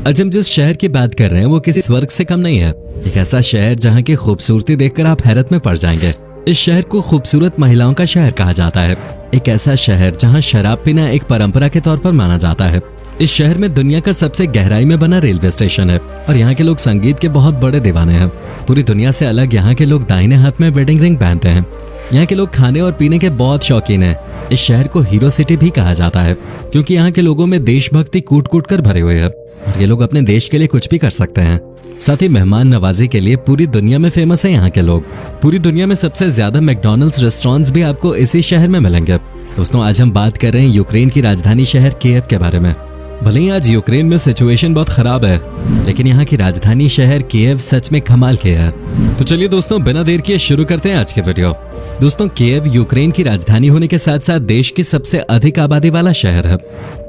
आज हम जिस शहर की बात कर रहे हैं वो किसी स्वर्ग से कम नहीं है। एक ऐसा शहर जहाँ की खूबसूरती देखकर आप हैरत में पड़ जाएंगे। इस शहर को खूबसूरत महिलाओं का शहर कहा जाता है। एक ऐसा शहर जहाँ शराब पीना एक परंपरा के तौर पर माना जाता है। इस शहर में दुनिया का सबसे गहराई में बना रेलवे स्टेशन है और यहाँ के लोग संगीत के बहुत बड़े दीवाने हैं। पूरी दुनिया से अलग यहाँ के लोग दाहिने हाथ में वेडिंग रिंग पहनते हैं। यहाँ के लोग खाने और पीने के बहुत शौकीन हैं। इस शहर को हीरो सिटी भी कहा जाता है क्योंकि यहाँ के लोगों में देशभक्ति कूट कूट कर भरे हुए है और ये लोग अपने देश के लिए कुछ भी कर सकते हैं। साथ ही मेहमान नवाजी के लिए पूरी दुनिया में फेमस है यहाँ के लोग। पूरी दुनिया में सबसे ज्यादा मैकडॉनल्ड्स रेस्टोरेंट्स भी आपको इसी शहर में मिलेंगे। दोस्तों आज हम बात कर रहे हैं यूक्रेन की राजधानी शहर कीव के बारे में। भले ही आज यूक्रेन में सिचुएशन बहुत खराब है, लेकिन यहाँ की राजधानी शहर कीव सच में कमाल के है। तो चलिए दोस्तों बिना देर किए शुरू करते हैं आज के वीडियो। दोस्तों कीव यूक्रेन की राजधानी होने के साथ साथ देश की सबसे अधिक आबादी वाला शहर है।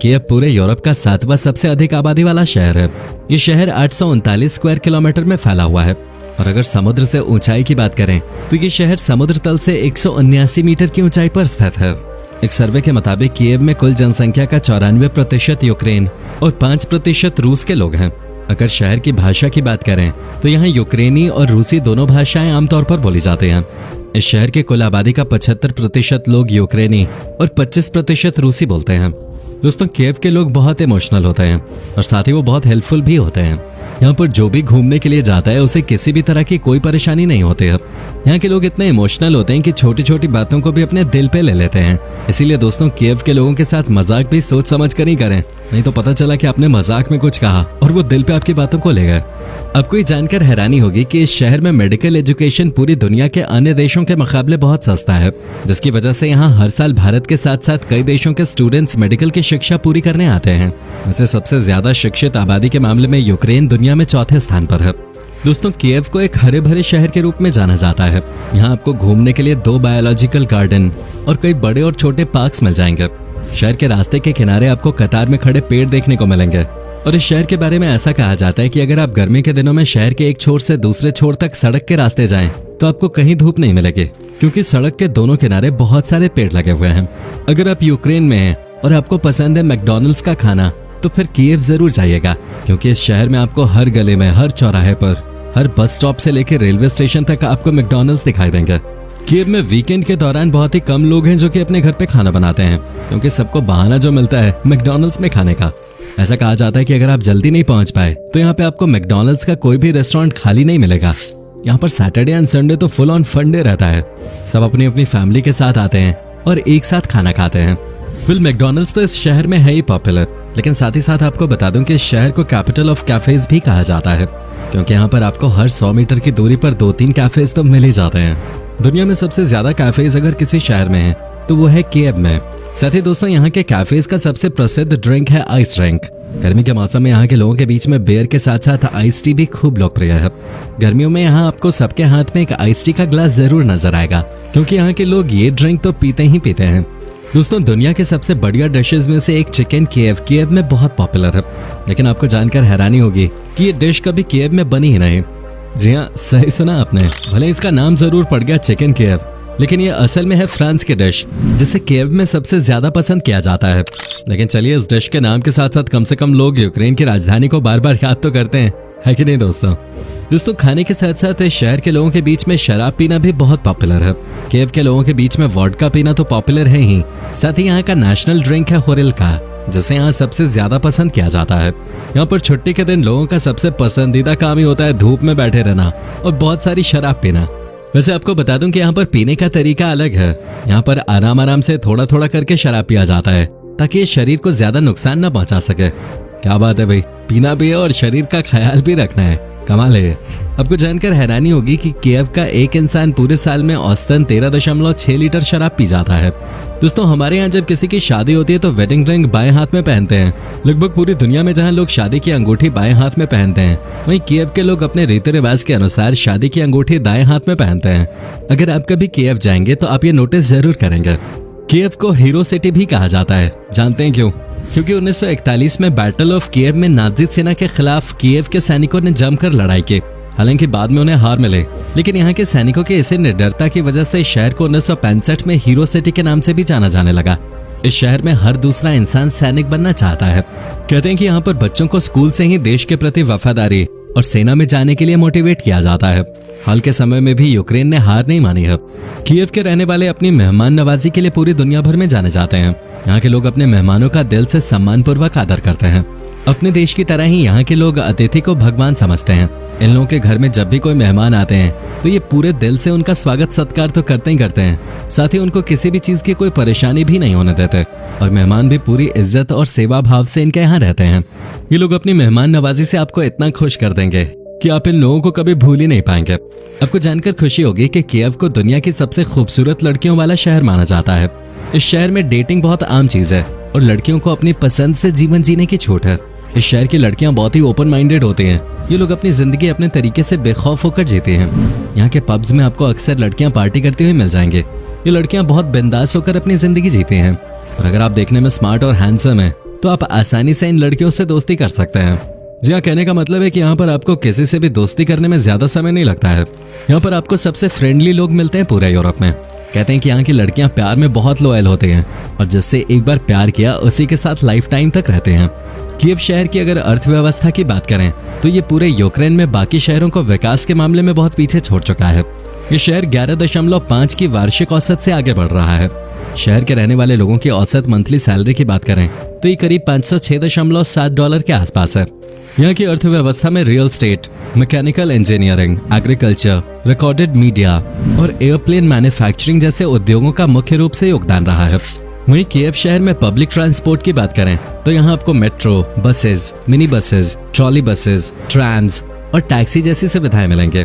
कीव पूरे यूरोप का 7वां सबसे अधिक आबादी वाला शहर है। ये शहर 839 स्क्वायर किलोमीटर में फैला हुआ है और अगर समुद्र से ऊंचाई की बात करें तो ये शहर समुद्र तल से 179 मीटर की ऊंचाई पर स्थित है। एक सर्वे के मुताबिक कीव में कुल जनसंख्या का 94% यूक्रेन और 5% रूस के लोग हैं। अगर शहर की भाषा की बात करें तो यहाँ यूक्रेनी और रूसी दोनों भाषाएं आमतौर पर बोली जाती हैं। इस शहर के कुल आबादी का 75% लोग यूक्रेनी और 25% रूसी बोलते हैं। दोस्तों कीव के लोग बहुत इमोशनल होते हैं और साथ ही वो बहुत हेल्पफुल भी होते हैं। यहाँ पर जो भी घूमने के लिए जाता है उसे किसी भी तरह की कोई परेशानी नहीं होती है। यहाँ के लोग इतने इमोशनल होते हैं कि छोटी छोटी बातों को भी अपने दिल पे ले लेते हैं। इसीलिए दोस्तों कीव के लोगों के साथ मजाक भी सोच समझ कर ही करें, नहीं तो पता चला कि आपने मजाक में कुछ कहा और वो दिल पे आपकी बातों को ले गए। आपको ये जानकर हैरानी होगी कि इस शहर में मेडिकल एजुकेशन पूरी दुनिया के अन्य देशों के मुकाबले बहुत सस्ता है, जिसकी वजह से यहाँ हर साल भारत के साथ साथ कई देशों के स्टूडेंट्स मेडिकल की शिक्षा पूरी करने आते हैं। वैसे सबसे ज्यादा शिक्षित आबादी के मामले में यूक्रेन दुनिया में चौथे स्थान पर है। दोस्तों कीव को एक हरे भरे शहर के रूप में जाना जाता है। यहाँ आपको घूमने के लिए 2 बायोलॉजिकल गार्डन और कई बड़े और छोटे पार्क्स मिल जाएंगे। शहर के रास्ते के किनारे आपको कतार में खड़े पेड़ देखने को मिलेंगे और इस शहर के बारे में ऐसा कहा जाता है कि अगर आप गर्मी के दिनों में शहर के एक छोर से दूसरे छोर तक सड़क के रास्ते जाएं तो आपको कहीं धूप नहीं मिलेगी, क्योंकि सड़क के दोनों किनारे बहुत सारे पेड़ लगे हुए हैं। अगर आप यूक्रेन में हैं और आपको पसंद है मैकडॉनल्ड्स का खाना तो फिर कीव जरूर जाइएगा, क्योंकि इस शहर में आपको हर गली में, हर चौराहे पर, हर बस स्टॉप से लेकर रेलवे स्टेशन तक आपको मैकडॉनल्ड्स दिखाई देंगे। कीव में वीकेंड के दौरान बहुत ही कम लोग हैं जो कि अपने घर पे खाना बनाते हैं, क्योंकि सबको बहाना जो मिलता है मैकडॉनल्ड्स में खाने का। ऐसा कहा जाता है कि अगर आप जल्दी नहीं पहुंच पाए तो यहाँ पे आपको मैकडॉनल्ड्स का कोई भी रेस्टोरेंट खाली नहीं मिलेगा। यहाँ पर सैटरडे एंड संडे तो फुल ऑन फन डे रहता है। सब अपनी अपनी फैमिली के साथ आते हैं और एक साथ खाना खाते हैं। फिर मैकडॉनल्ड्स तो इस शहर में है ही पॉपुलर, लेकिन साथ ही साथ आपको बता दूं कि इस शहर को कैपिटल ऑफ कैफेज भी कहा जाता है, क्योंकि यहाँ पर आपको हर 100 मीटर की दूरी पर 2-3 कैफेज तो मिल ही जाते हैं। दुनिया में सबसे ज्यादा कैफेज अगर किसी शहर में है तो वो है कीव में। साथ ही दोस्तों यहाँ के कैफेज का सबसे प्रसिद्ध ड्रिंक है आइस ड्रिंक। गर्मी के मौसम में यहाँ के लोगों के बीच में बियर के साथ साथ आइस टी भी खूब लोकप्रिय है। गर्मियों में यहाँ आपको सबके हाथ में एक आइस टी का ग्लास जरूर नजर आएगा, क्योंकि यहाँ के लोग ये ड्रिंक तो पीते ही पीते हैं। दोस्तों दुनिया के सबसे बढ़िया डिशेज में से एक चिकन कीव में बहुत पॉपुलर है, लेकिन आपको जानकर हैरानी होगी कि ये डिश कभी कीव में बनी ही नहीं। जी हाँ, सही सुना आपने। भले इसका नाम जरूर पड़ गया चिकन कीव, लेकिन ये असल में है फ्रांस की डिश, जिसे कीव में सबसे ज्यादा पसंद किया जाता है। लेकिन चलिए इस डिश के नाम के साथ साथ कम से कम लोग यूक्रेन की राजधानी को बार बार याद तो करते हैं, है कि नहीं दोस्तों खाने के साथ साथ इस शहर के लोगों के बीच में शराब पीना भी बहुत पॉपुलर है। कीव के लोगों के बीच में वोडका पीना तो पॉपुलर है ही, साथ ही यहाँ का नेशनल ड्रिंक है होरिल्का, जिसे यहाँ सबसे ज्यादा पसंद किया जाता है। यहाँ पर छुट्टी के दिन लोगों का सबसे पसंदीदा काम ही होता है धूप में बैठे रहना और बहुत सारी शराब पीना। वैसे आपको बता दूं कि यहाँ पर पीने का तरीका अलग है। यहाँ पर आराम आराम से थोड़ा थोड़ा करके शराब पिया जाता है, ताकि ये शरीर को ज्यादा नुकसान न पहुंचा सके। क्या बात है भाई, पीना भी है और शरीर का ख्याल भी रखना है, कमाल है। आपको जानकर हैरानी होगी कि कीव का एक इंसान पूरे साल में औसतन 13.6 लीटर शराब पी जाता है। दोस्तों हमारे यहाँ जब किसी की शादी होती है तो वेडिंग रिंग बाएं हाथ में पहनते हैं। लगभग पूरी दुनिया में जहाँ लोग शादी की अंगूठी बाएं हाथ में पहनते हैं, वहीं कीव के लोग अपने रीति रिवाज के अनुसार शादी की अंगूठी दाएं हाथ में पहनते हैं। अगर आप कभी कीव जाएंगे तो आप ये नोटिस जरूर करेंगे। कीव को हीरो सिटी भी कहा जाता है। जानते हैं क्यों? क्योंकि 1941 में बैटल ऑफ कीव में नाजी सेना के खिलाफ कीव के सैनिकों ने जमकर लड़ाई की। हालांकि बाद में उन्हें हार मिले, लेकिन यहाँ के सैनिकों की इसी निडरता की वजह से शहर को 1965 में हीरो सिटी के नाम से भी जाना जाने लगा। इस शहर में हर दूसरा इंसान सैनिक बनना चाहता है। कहते हैं कि यहाँ पर बच्चों को स्कूल से ही देश के प्रति वफादारी और सेना में जाने के लिए मोटिवेट किया जाता है। हाल के समय में भी यूक्रेन ने हार नहीं मानी है। कीव के रहने वाले अपनी मेहमान नवाजी के लिए पूरी दुनिया भर में जाने जाते हैं। यहाँ के लोग अपने मेहमानों का दिल से सम्मानपूर्वक आदर करते हैं। अपने देश की तरह ही यहाँ के लोग अतिथि को भगवान समझते हैं। इन लोगों के घर में जब भी कोई मेहमान आते हैं तो ये पूरे दिल से उनका स्वागत सत्कार तो करते ही करते हैं, साथ ही उनको किसी भी चीज की कोई परेशानी भी नहीं होने देते और मेहमान भी पूरी इज्जत और सेवा भाव से इनके यहाँ रहते हैं। ये लोग अपनी मेहमान नवाजी से आपको इतना खुश कर देंगे कि आप इन लोगों को कभी भूल ही नहीं पाएंगे। आपको जानकर खुशी होगी कि कीव को दुनिया की सबसे खूबसूरत लड़कियों वाला शहर माना जाता है। इस शहर में डेटिंग बहुत आम चीज है और लड़कियों को अपनी पसंद से जीवन जीने की छूट है। इस शहर की लड़कियां बहुत ही ओपन माइंडेड होती हैं। ये लोग अपनी जिंदगी अपने तरीके से बेखौफ होकर जीते हैं। यहाँ के पब्स में आपको अक्सर लड़कियां पार्टी करती हुई मिल जाएंगे। ये लड़कियां बहुत बिंदास होकर अपनी जिंदगी जीती हैं और अगर आप देखने में स्मार्ट और हैंडसम हैं तो आप आसानी से इन लड़कियों से दोस्ती कर सकते हैं। जी हाँ, कहने का मतलब है कि यहाँ पर आपको किसी से भी दोस्ती करने में ज्यादा समय नहीं लगता है। यहाँ पर आपको सबसे फ्रेंडली लोग मिलते हैं पूरे यूरोप में। कहते हैं कि यहाँ की लड़कियां प्यार में बहुत लॉयल होती हैं और जिससे एक बार प्यार किया उसी के साथ लाइफ टाइम तक रहते हैं। कीव शहर की अगर अर्थव्यवस्था की बात करें तो ये पूरे यूक्रेन में बाकी शहरों को विकास के मामले में बहुत पीछे छोड़ चुका है। ये शहर 11.5 की वार्षिक औसत से आगे बढ़ रहा है। शहर के रहने वाले लोगों की औसत मंथली सैलरी की बात करें तो ये करीब $506.7 के आसपास है। यहाँ की अर्थव्यवस्था में real estate, mechanical engineering, agriculture, recorded media और एयरप्लेन मैन्युफैक्चरिंग जैसे उद्योगों का मुख्य रूप से योगदान रहा है। वहीं कीव शहर में पब्लिक ट्रांसपोर्ट की बात करें तो यहाँ आपको metro, buses, mini buses, trolley buses, ट्रैम्स और टैक्सी जैसी सुविधाएं मिलेंगे।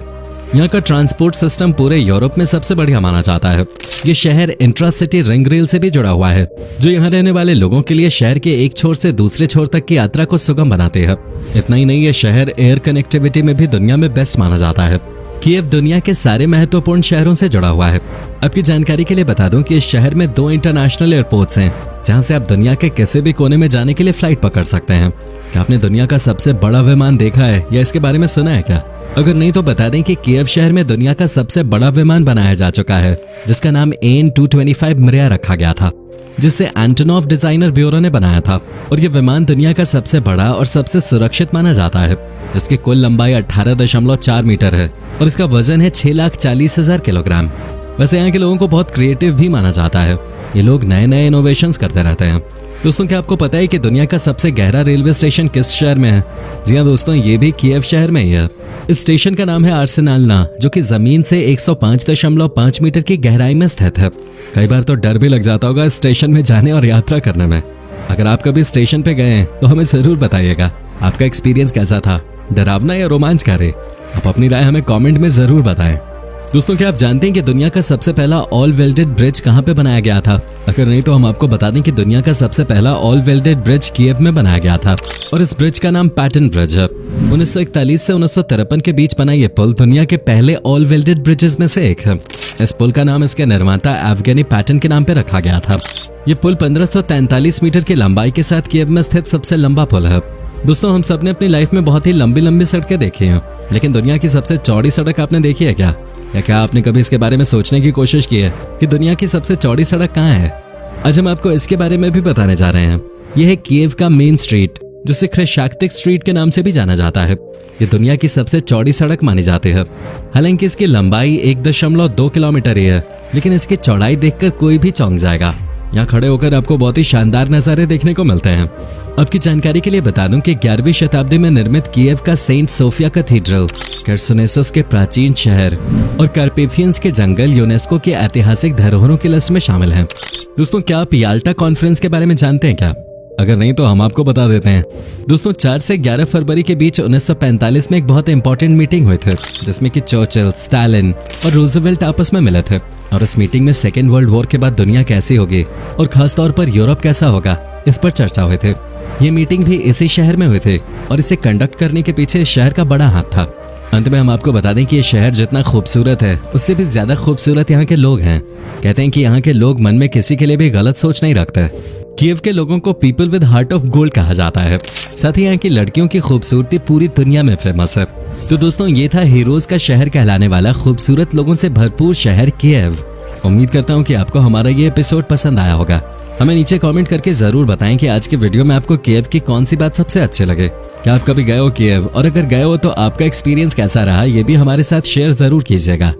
यहाँ का ट्रांसपोर्ट सिस्टम पूरे यूरोप में सबसे बढ़िया माना जाता है। ये शहर इंट्रासिटी रिंग रेल से भी जुड़ा हुआ है, जो यहाँ रहने वाले लोगों के लिए शहर के एक छोर से दूसरे छोर तक की यात्रा को सुगम बनाती है। इतना ही नहीं, ये शहर एयर कनेक्टिविटी में भी दुनिया में बेस्ट माना जाता है। कीव दुनिया के सारे महत्वपूर्ण शहरों से जुड़ा हुआ है। आपकी जानकारी के लिए बता दूं कि इस शहर में 2 इंटरनेशनल एयरपोर्ट्स हैं, जहां से आप दुनिया के किसी भी कोने में जाने के लिए फ्लाइट पकड़ सकते हैं। क्या आपने दुनिया का सबसे बड़ा विमान देखा है या इसके बारे में सुना है क्या? अगर नहीं तो बता दें कि कीव शहर में दुनिया का सबसे बड़ा विमान बनाया जा चुका है, जिसका नाम AN-225 मिरिया रखा गया था, जिसे एंटोनोव डिजाइनर ब्यूरो ने बनाया था। और ये विमान दुनिया का सबसे बड़ा और सबसे सुरक्षित माना जाता है, जिसकी कुल लंबाई 18.4 मीटर है और इसका वजन है 6,40,000 किलोग्राम। वैसे यहाँ के लोगों को बहुत क्रिएटिव भी माना जाता है। ये लोग नए नए इनोवेशंस करते रहते हैं। दोस्तों, क्या आपको पता है कि दुनिया का सबसे गहरा रेलवे स्टेशन किस शहर में है? जी हाँ दोस्तों, ये भी कीव शहर में ही है। इस स्टेशन का नाम है आर्सेनालना, जो कि जमीन से 105.5 मीटर की गहराई में स्थित है। कई बार तो डर भी लग जाता होगा इस स्टेशन में जाने और यात्रा करने में। अगर आप कभी स्टेशन पे गए हैं तो हमें जरूर बताइएगा, आपका एक्सपीरियंस कैसा था, डरावना या रोमांचकारी? आप अपनी राय हमें कमेंट में जरूर बताएं। दोस्तों, क्या आप जानते हैं कि दुनिया का सबसे पहला ऑल वेल्डेड ब्रिज कहां पे बनाया गया था? अगर नहीं तो हम आपको बता दें कि दुनिया का सबसे पहला ऑल वेल्डेड ब्रिज कीव में बनाया गया था और इस ब्रिज का नाम पैटर्न ब्रिज है। 1941 से 1953 के बीच बना ये पुल दुनिया के पहले ऑल वेल्डेड ब्रिजेस में से एक है। इस पुल का नाम इसके निर्माता एवगेनी पैटर्न के नाम पे रखा गया था। ये पुल 1543 मीटर की लंबाई के साथ कीव में स्थित सबसे लंबा पुल है। दोस्तों, हम सबने अपनी लाइफ में बहुत ही लंबी लंबी सड़कें देखी हैं, लेकिन दुनिया की सबसे चौड़ी सड़क आपने देखी है क्या? या क्या आपने कभी इसके बारे में सोचने की कोशिश की है कि दुनिया की सबसे चौड़ी सड़क कहाँ है? आज हम आपको इसके बारे में भी बताने जा रहे हैं। यह है कीव का मेन स्ट्रीट, जिसे ख्रेशाक्तिक स्ट्रीट के नाम से भी जाना जाता है। ये दुनिया की सबसे चौड़ी सड़क मानी जाती है। हालांकि इसकी लंबाई 1.2 किलोमीटर ही है, लेकिन इसकी चौड़ाई देखकर कोई भी चौंक जाएगा। यहाँ खड़े होकर आपको बहुत ही शानदार नजारे देखने को मिलते हैं। आपकी जानकारी के लिए बता दूं कि 11वीं शताब्दी में निर्मित कीव का सेंट सोफिया कैथीड्रल, केर्सोनेसस के प्राचीन शहर और कार्पेथियंस के जंगल यूनेस्को की ऐतिहासिक धरोहरों की लिस्ट में शामिल हैं। दोस्तों, क्या आप याल्टा कॉन्फ्रेंस के बारे में जानते हैं क्या? अगर नहीं तो हम आपको बता देते हैं। दोस्तों, 4 से 11 फरवरी के बीच 1945 में एक बहुत इंपॉर्टेंट मीटिंग हुई थी, जिसमें कि चर्चिल, स्टालिन और रूजवेल्ट आपस में मिले थे। और इस मीटिंग में सेकेंड वर्ल्ड वॉर के बाद दुनिया कैसी होगी और खासतौर पर यूरोप कैसा होगा, इस पर चर्चा हुई थी। ये मीटिंग भी इसी शहर में हुई थी और इसे कंडक्ट करने के पीछे इस शहर का बड़ा हाथ था। अंत में हम आपको बता दें कि ये शहर जितना खूबसूरत है, उससे भी ज्यादा खूबसूरत यहाँ के लोग हैं। कहते हैं कि यहाँ के लोग मन में किसी के लिए भी गलत सोच नहीं रखते। कीव के लोगों को people with heart of gold कहा जाता है। साथ ही यहाँ की लड़कियों की खूबसूरती पूरी दुनिया में फेमस है। तो दोस्तों, ये था हीरोज का शहर कहलाने वाला खूबसूरत लोगों से भरपूर शहर कीव। उम्मीद करता हूँ कि आपको हमारा ये एपिसोड पसंद आया होगा। हमें नीचे कमेंट करके जरूर बताएं कि आज के वीडियो में आपको कीव की कौन सी बात सबसे अच्छी लगे। क्या आप कभी गए हो कीव, और अगर गए हो तो आपका एक्सपीरियंस कैसा रहा, ये भी हमारे साथ शेयर जरूर कीजिएगा।